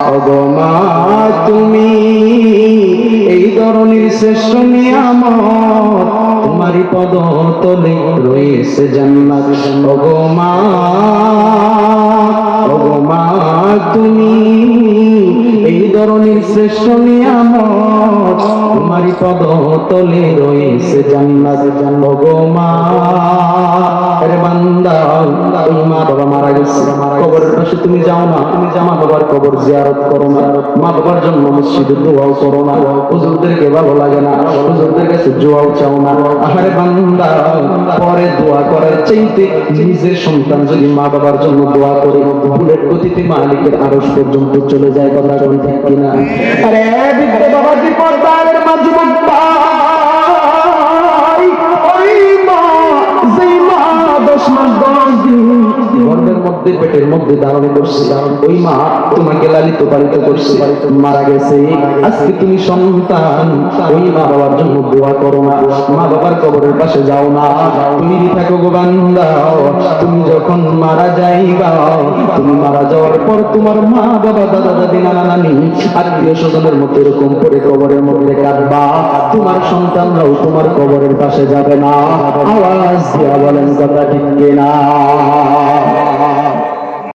ওগো মা তুমি এই ধরনের শ্রেষ্ঠ নিয়ামত, তোমারই পদতলে রয়েছে জান্নাত। ওগো মা, ওগো মা তুমি এই ধরনের শ্রেষ্ঠ নিয়ামত, তোমারই পদতলে রয়েছে জান্নাত। ওগো মা, আরে বান্দা, ওই মা বাবা মারা গেছে, কবরের পাশে তুমি যাও না, তুমি মা বাবার কবর জিয়ারত করো না, মা বাবার জন্য মসজিদে দোয়াও করো না, হুজুরদেরকে ভালো লাগে না, হুজুরদের কাছে দোয়াও চাও না। আরে বান্দা, পরে দোয়া করার চাইতে নিজের সন্তান যদি মা বাবার জন্য দোয়া করে বুলেট গতিতে মালিকের আরশ পর্যন্ত চলে যায়, কথা কোন ঠিক কিনা? আরে বৃদ্ধ বাবা কি পর্দার মা, যুবক ভাই, ওই মা, যেই মা 10 মাস 10 দিন গর্ভের মধ্যে পেটের মধ্যে ধারণ করছে, ওই মা তোমাকে লালিত পালিত করছে, মারা গেছে। আজকে তুমি সন্তান, ওই মা বাবার জন্য দোয়া করো না, মা বাবার কবরের পাশে যাও না, তুমি থাকো গো বান্দা। তুমি যখন মারা যাইবা, তুমি মারা যাওয়ার পর তোমার মা বাবা, দাদা দাদি, নানা নানি, আত্মীয় স্বজনের মতো এরকম করে কবরের মধ্যে কাঁদবা, তোমার সন্তানরাও তোমার কবরের পাশে যাবে না। আওয়াজ দিয়া বলেন কথা ঠিক কিনা?